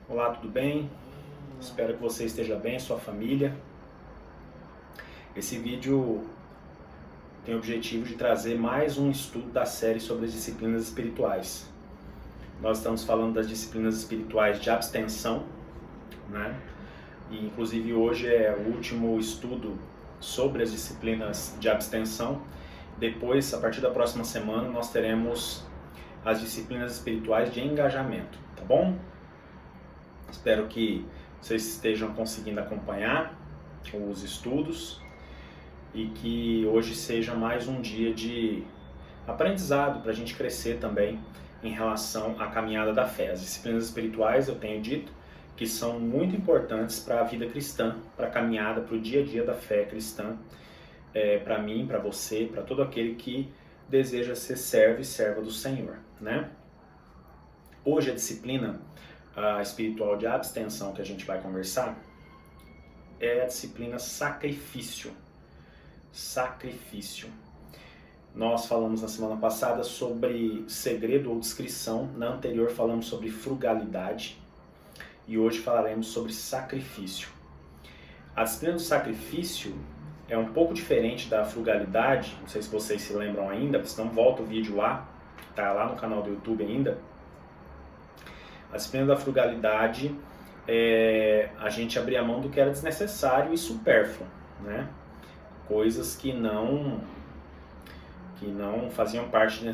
Olá, tudo bem? Espero que você esteja bem, sua família. Esse vídeo tem o objetivo de trazer mais um estudo da série sobre as disciplinas espirituais. Nós estamos falando das disciplinas espirituais de abstenção, né? E inclusive hoje é o último estudo sobre as disciplinas de abstenção. Depois, a partir da próxima semana, nós teremos as disciplinas espirituais de engajamento, tá bom? Espero que vocês estejam conseguindo acompanhar os estudos e que hoje seja mais um dia de aprendizado para a gente crescer também em relação à caminhada da fé. As disciplinas espirituais, eu tenho dito, que são muito importantes para a vida cristã, para a caminhada, para o dia a dia da fé cristã, para mim, para você, para todo aquele que deseja ser servo e serva do Senhor, né? Hoje a disciplina espiritual de abstenção que a gente vai conversar é a disciplina sacrifício. Sacrifício. Nós falamos na semana passada sobre segredo ou discrição, na anterior falamos sobre frugalidade e hoje falaremos sobre sacrifício. A disciplina do sacrifício é um pouco diferente da frugalidade, não sei se vocês se lembram ainda, senão volta o vídeo lá, tá lá no canal do YouTube ainda. A disciplina da frugalidade é a gente abrir a mão do que era desnecessário e supérfluo, né? Coisas que não faziam parte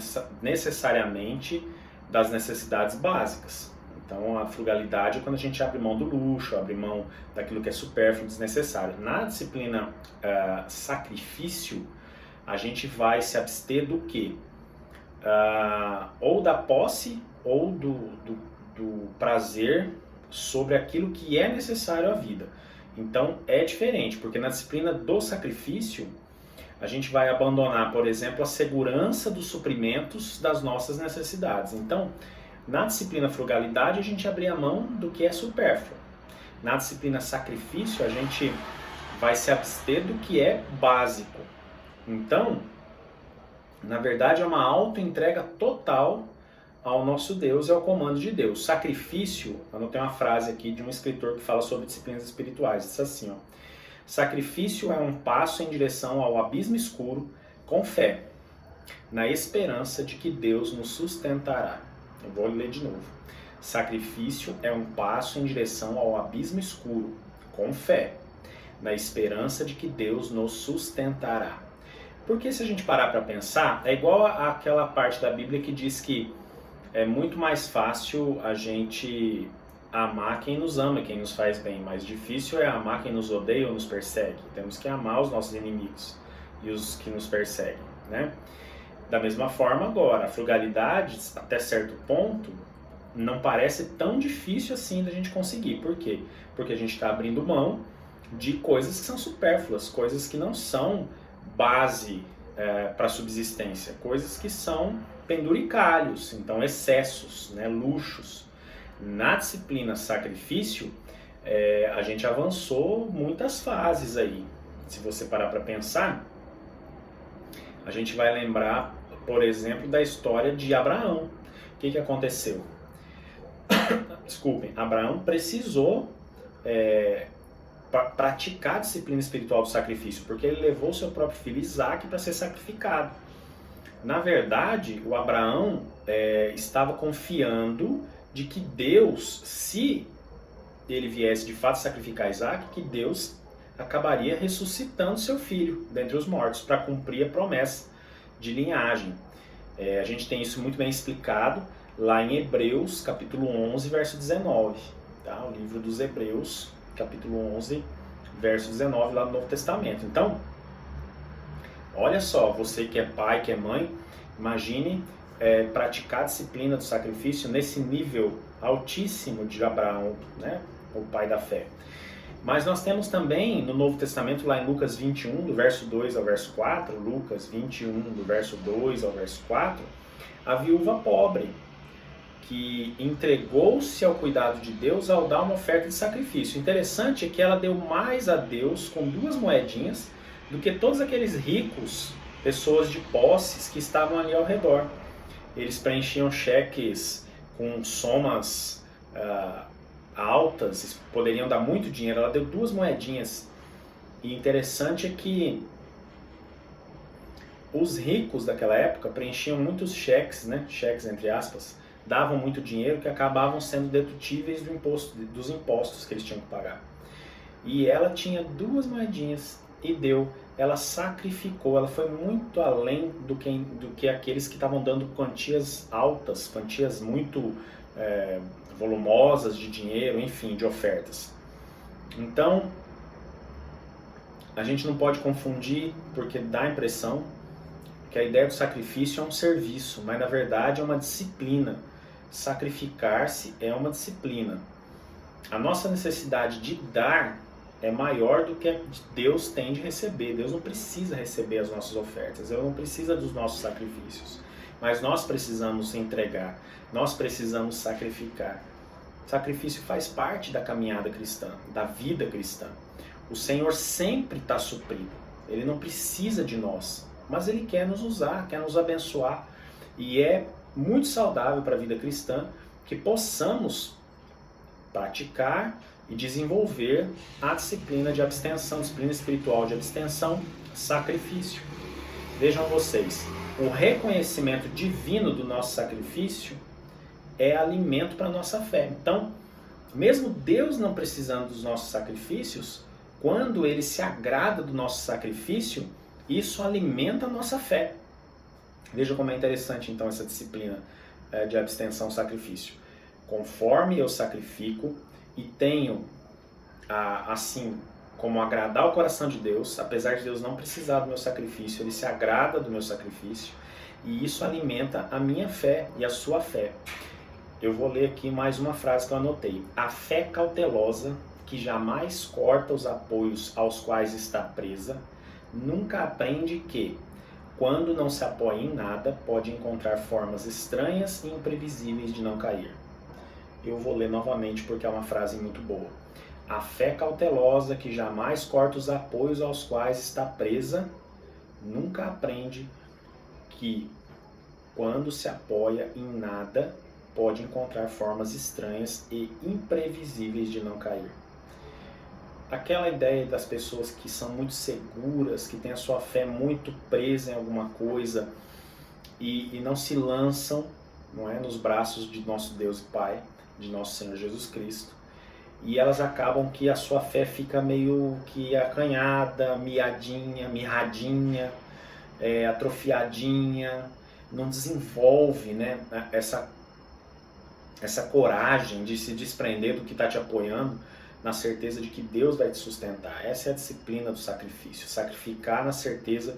necessariamente das necessidades básicas. Então a frugalidade é quando a gente abre mão do luxo, abre mão daquilo que é supérfluo, desnecessário. Na disciplina sacrifício, a gente vai se abster do quê? Ou da posse ou do prazer sobre aquilo que é necessário à vida. Então é diferente, porque na disciplina do sacrifício a gente vai abandonar, por exemplo, a segurança dos suprimentos das nossas necessidades. Então, na disciplina frugalidade a gente abre a mão do que é supérfluo. Na disciplina sacrifício a gente vai se abster do que é básico. Então, na verdade é uma auto-entrega total ao nosso Deus e ao comando de Deus. Sacrifício, eu anotei uma frase aqui de um escritor que fala sobre disciplinas espirituais, diz assim, ó: sacrifício é um passo em direção ao abismo escuro com fé, na esperança de que Deus nos sustentará. Eu vou ler de novo. Sacrifício é um passo em direção ao abismo escuro com fé, na esperança de que Deus nos sustentará. Porque se a gente parar para pensar, é igual àquela parte da Bíblia que diz que é muito mais fácil a gente amar quem nos ama, quem nos faz bem. Mais difícil é amar quem nos odeia ou nos persegue. Temos que amar os nossos inimigos e os que nos perseguem, né? Da mesma forma agora, a frugalidade, até certo ponto, não parece tão difícil assim da gente conseguir. Por quê? Porque a gente está abrindo mão de coisas que são supérfluas, coisas que não são base para subsistência, coisas que são penduricalhos, então excessos, né, luxos. Na disciplina sacrifício, a gente avançou muitas fases aí. Se você parar para pensar, a gente vai lembrar, por exemplo, da história de Abraão. O que aconteceu? Desculpem, Abraão precisou praticar a disciplina espiritual do sacrifício, porque ele levou seu próprio filho Isaac para ser sacrificado. Na verdade, o Abraão estava confiando de que Deus, se ele viesse de fato sacrificar Isaac, que Deus acabaria ressuscitando seu filho dentre os mortos, para cumprir a promessa de linhagem. A gente tem isso muito bem explicado lá em Hebreus, capítulo 11, verso 19. Tá? O livro dos Hebreus, capítulo 11, verso 19, lá do Novo Testamento. Então, olha só, você que é pai, que é mãe, imagine praticar a disciplina do sacrifício nesse nível altíssimo de Abraão, né? O pai da fé. Mas nós temos também no Novo Testamento, lá em Lucas 21, do verso 2 ao verso 4, Lucas 21, do verso 2 ao verso 4, a viúva pobre, que entregou-se ao cuidado de Deus ao dar uma oferta de sacrifício. O interessante é que ela deu mais a Deus com 2 moedinhas do que todos aqueles ricos, pessoas de posses que estavam ali ao redor. Eles preenchiam cheques com somas altas, poderiam dar muito dinheiro. Ela deu 2 moedinhas. E interessante é que os ricos daquela época preenchiam muitos cheques, né? Cheques entre aspas, davam muito dinheiro que acabavam sendo dedutíveis dos impostos que eles tinham que pagar. E ela tinha 2 moedinhas e deu. Ela sacrificou, ela foi muito além do que aqueles que estavam dando quantias altas, quantias muito volumosas de dinheiro, enfim, de ofertas. Então, a gente não pode confundir, porque dá a impressão que a ideia do sacrifício é um serviço, mas na verdade é uma disciplina. Sacrificar-se é uma disciplina. A nossa necessidade de dar é maior do que Deus tem de receber. Deus não precisa receber as nossas ofertas, Ele não precisa dos nossos sacrifícios. Mas nós precisamos entregar, nós precisamos sacrificar. Sacrifício faz parte da caminhada cristã, da vida cristã. O Senhor sempre está suprido, Ele não precisa de nós, mas Ele quer nos usar, quer nos abençoar. E é muito saudável para a vida cristã que possamos praticar e desenvolver a disciplina de abstenção, disciplina espiritual de abstenção, sacrifício. Vejam vocês, o reconhecimento divino do nosso sacrifício é alimento para a nossa fé. Então, mesmo Deus não precisando dos nossos sacrifícios, quando Ele se agrada do nosso sacrifício, isso alimenta a nossa fé. Veja como é interessante então essa disciplina de abstenção, sacrifício. Conforme eu sacrifico e tenho assim como agradar o coração de Deus, apesar de Deus não precisar do meu sacrifício, Ele se agrada do meu sacrifício e isso alimenta a minha fé e a sua fé. Eu vou ler aqui mais uma frase que eu anotei. A fé cautelosa, que jamais corta os apoios aos quais está presa, nunca aprende que, quando não se apoia em nada, pode encontrar formas estranhas e imprevisíveis de não cair. Eu vou ler novamente porque é uma frase muito boa. A fé cautelosa, que jamais corta os apoios aos quais está presa, nunca aprende que, quando se apoia em nada, pode encontrar formas estranhas e imprevisíveis de não cair. Aquela ideia das pessoas que são muito seguras, que têm a sua fé muito presa em alguma coisa e não se lançam, não é, nos braços de nosso Deus e Pai, de nosso Senhor Jesus Cristo, e elas acabam que a sua fé fica meio que acanhada, miadinha, mirradinha, atrofiadinha, não desenvolve, né, essa coragem de se desprender do que está te apoiando, na certeza de que Deus vai te sustentar. Essa é a disciplina do sacrifício, sacrificar na certeza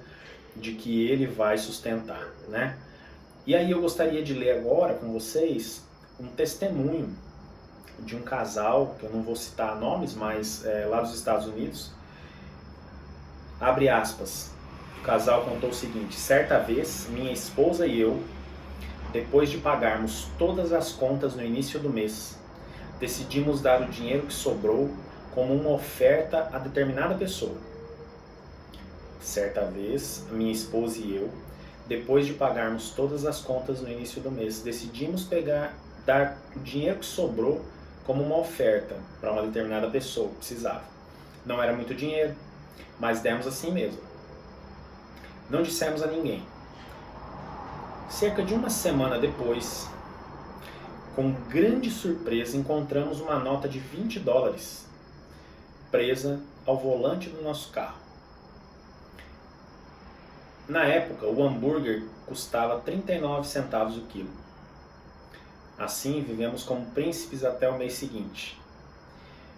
de que Ele vai sustentar, né? E aí eu gostaria de ler agora com vocês um testemunho de um casal, que eu não vou citar nomes, mas lá dos Estados Unidos. Abre aspas. O casal contou o seguinte: certa vez, minha esposa e eu, depois de pagarmos todas as contas no início do mês, decidimos dar o dinheiro que sobrou como uma oferta a determinada pessoa. Certa vez, minha esposa e eu, depois de pagarmos todas as contas no início do mês, decidimos dar o dinheiro que sobrou como uma oferta para uma determinada pessoa que precisava. Não era muito dinheiro, mas demos assim mesmo. Não dissemos a ninguém. Cerca de uma semana depois, com grande surpresa, encontramos uma nota de $20 presa ao volante do nosso carro. Na época, o hambúrguer custava 39 centavos o quilo. Assim, vivemos como príncipes até o mês seguinte,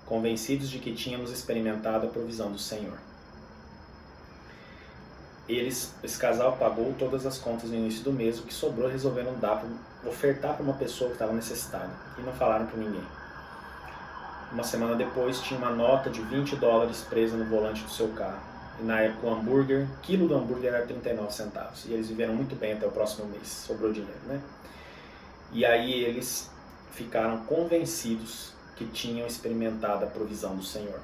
convencidos de que tínhamos experimentado a provisão do Senhor. Esse casal pagou todas as contas no início do mês, o que sobrou resolveram ofertar para uma pessoa que estava necessitada e não falaram para ninguém. Uma semana depois tinha uma nota de $20 presa no volante do seu carro. E na época o quilo do hambúrguer era 39 centavos. E eles viveram muito bem até o próximo mês, sobrou dinheiro, né? E aí eles ficaram convencidos que tinham experimentado a provisão do Senhor.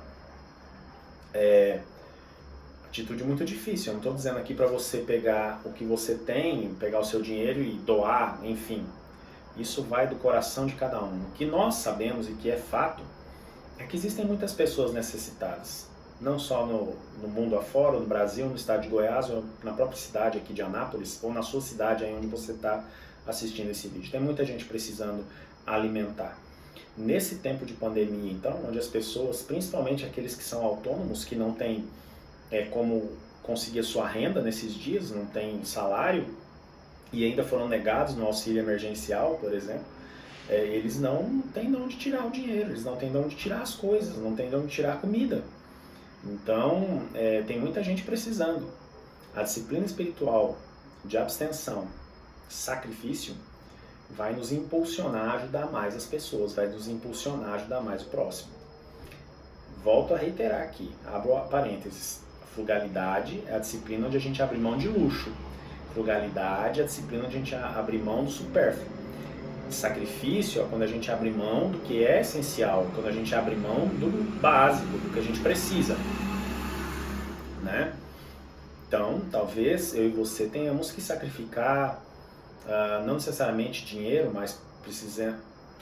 Atitude muito difícil. Eu não estou dizendo aqui para você pegar o que você tem, pegar o seu dinheiro e doar, enfim. Isso vai do coração de cada um. O que nós sabemos e que é fato é que existem muitas pessoas necessitadas, não só no mundo afora, no Brasil, no estado de Goiás, ou na própria cidade aqui de Anápolis, ou na sua cidade aí onde você está assistindo esse vídeo. Tem muita gente precisando alimentar. Nesse tempo de pandemia, então, onde as pessoas, principalmente aqueles que são autônomos, que não têm como conseguir a sua renda nesses dias, não têm salário, e ainda foram negados no auxílio emergencial, por exemplo, eles não têm de onde tirar o dinheiro, eles não têm de onde tirar as coisas, não têm de onde tirar a comida. Então, tem muita gente precisando. A disciplina espiritual de abstenção, sacrifício, vai nos impulsionar a ajudar mais as pessoas, vai nos impulsionar a ajudar mais o próximo. Volto a reiterar aqui, abro parênteses, a frugalidade é a disciplina onde a gente abre mão de luxo. Frugalidade é a disciplina onde a gente abre mão do supérfluo. Sacrifício é quando a gente abre mão do que é essencial, quando a gente abre mão do básico, do que a gente precisa, né? Então, talvez eu e você tenhamos que sacrificar, não necessariamente dinheiro, mas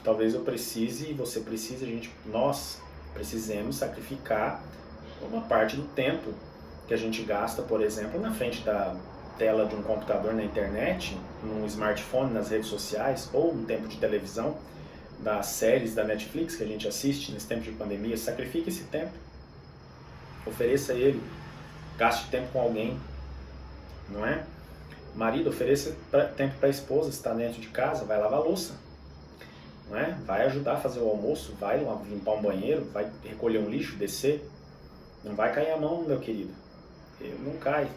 talvez eu precise e você precise, nós precisemos sacrificar uma parte do tempo que a gente gasta, por exemplo, na frente da tela de um computador na internet, num smartphone, nas redes sociais, ou no tempo de televisão, das séries da Netflix que a gente assiste nesse tempo de pandemia. Sacrifique esse tempo, ofereça ele, gaste tempo com alguém, não é? Marido, ofereça tempo para a esposa, se está dentro de casa, vai lavar a louça, não é? Vai ajudar a fazer o almoço, vai limpar um banheiro, vai recolher um lixo, descer, não vai cair a mão, meu querido, não cai.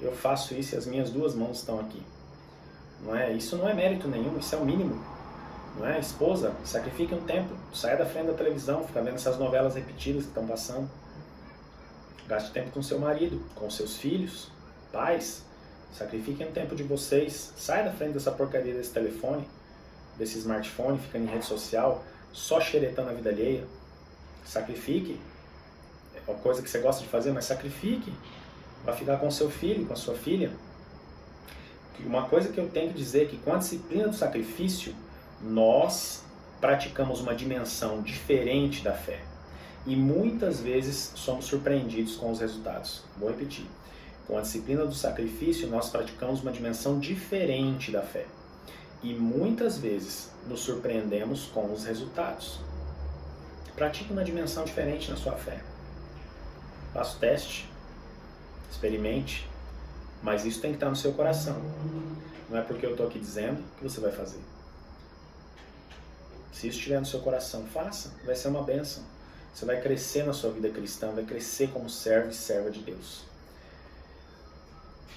Eu faço isso e as minhas duas mãos estão aqui. Não é? Isso não é mérito nenhum, isso é o mínimo. Não é? Esposa, sacrifique um tempo, saia da frente da televisão, fica vendo essas novelas repetidas que estão passando. Gaste tempo com seu marido, com seus filhos, pais. Sacrifiquem um tempo de vocês. Saia da frente dessa porcaria desse telefone, desse smartphone, ficando em rede social, só xeretando a vida alheia. Sacrifique. É uma coisa que você gosta de fazer, mas sacrifique. Para ficar com seu filho, com a sua filha. Uma coisa que eu tenho que dizer é que com a disciplina do sacrifício, nós praticamos uma dimensão diferente da fé. E muitas vezes somos surpreendidos com os resultados. Vou repetir. Com a disciplina do sacrifício, nós praticamos uma dimensão diferente da fé. E muitas vezes nos surpreendemos com os resultados. Pratique uma dimensão diferente na sua fé. Faça o teste. Experimente, mas isso tem que estar no seu coração. Não é porque eu estou aqui dizendo que você vai fazer. Se isso estiver no seu coração, faça, vai ser uma bênção. Você vai crescer na sua vida cristã, vai crescer como servo e serva de Deus.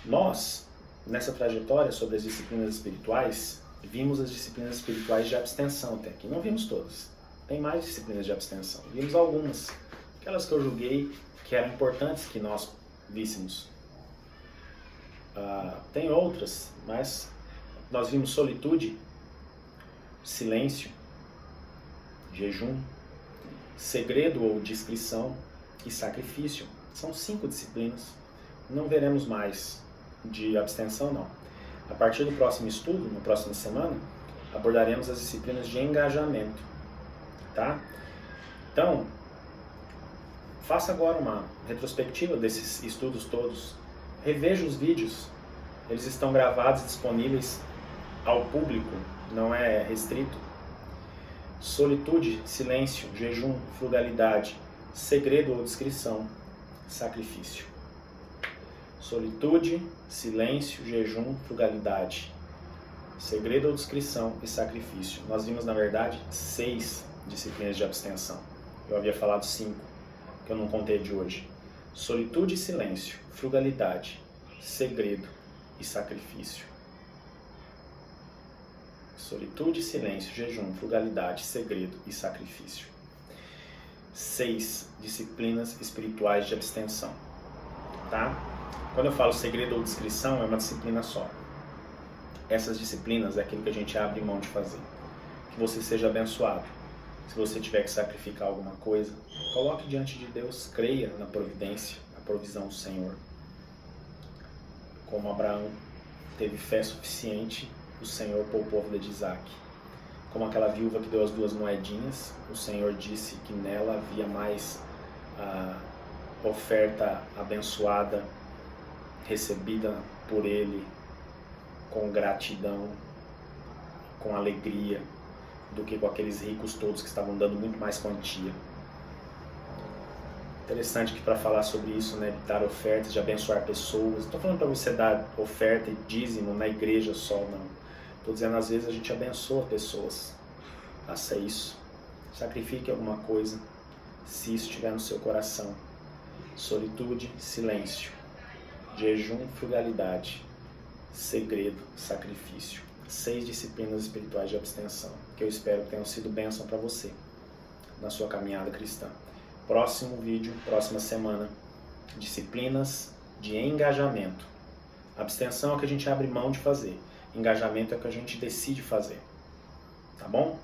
Nós, nessa trajetória sobre as disciplinas espirituais, vimos as disciplinas espirituais de abstenção até aqui. Não vimos todas. Tem mais disciplinas de abstenção. Vimos algumas. Aquelas que eu julguei que eram importantes que nós víssemos. Tem outras, mas nós vimos solitude, silêncio, jejum, segredo ou discrição e sacrifício. São 5 disciplinas. Não veremos mais de abstenção, não. A partir do próximo estudo, na próxima semana, abordaremos as disciplinas de engajamento, tá? Então, faça agora uma retrospectiva desses estudos todos. Reveja os vídeos. Eles estão gravados e disponíveis ao público, não é restrito. Solitude, silêncio, jejum, frugalidade, segredo ou discrição, sacrifício. Solitude, silêncio, jejum, frugalidade, segredo ou discrição e sacrifício. Nós vimos, na verdade, 6 disciplinas de abstenção. Eu havia falado 5, que eu não contei de hoje. Solitude e silêncio, frugalidade, segredo e sacrifício. Solitude, silêncio, jejum, frugalidade, segredo e sacrifício. 6 disciplinas espirituais de abstenção, tá? Quando eu falo segredo ou discrição, é uma disciplina só. Essas disciplinas é aquilo que a gente abre mão de fazer. Que você seja abençoado. Se você tiver que sacrificar alguma coisa, coloque diante de Deus, creia na providência, na provisão do Senhor. Como Abraão teve fé suficiente, o Senhor poupou a vida de Isaac. como aquela viúva que deu as 2 moedinhas. O Senhor disse que nela havia mais oferta abençoada, recebida por Ele com gratidão, com alegria, do que com aqueles ricos todos que estavam dando muito mais quantia. Interessante que para falar sobre isso, né, de dar ofertas, de abençoar pessoas, não estou falando para você dar oferta e dízimo na igreja só, não. Estou dizendo, às vezes a gente abençoa pessoas. Faça isso. Sacrifique alguma coisa, se isso estiver no seu coração. Solitude, silêncio. Jejum, frugalidade. Segredo, sacrifício. 6 disciplinas espirituais de abstenção, que eu espero que tenham sido bênção para você na sua caminhada cristã. Próximo vídeo, próxima semana, disciplinas de engajamento. Abstenção é o que a gente abre mão de fazer. Engajamento é o que a gente decide fazer. Tá bom?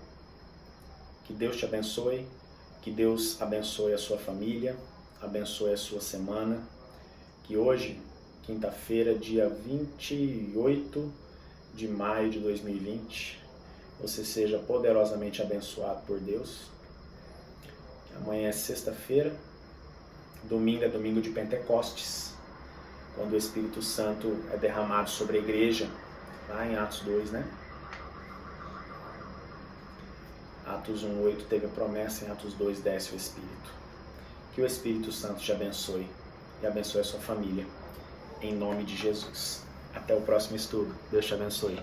Que Deus te abençoe, que Deus abençoe a sua família, abençoe a sua semana. Que hoje, quinta-feira, dia 28 de maio de 2020, você seja poderosamente abençoado por Deus. Amanhã é sexta-feira, domingo é domingo de Pentecostes, quando o Espírito Santo é derramado sobre a igreja, lá em Atos 2, né? Atos 1:8 teve a promessa, em Atos 2 desce o Espírito. Que o Espírito Santo te abençoe e abençoe a sua família, em nome de Jesus. Até o próximo estudo. Deus te abençoe.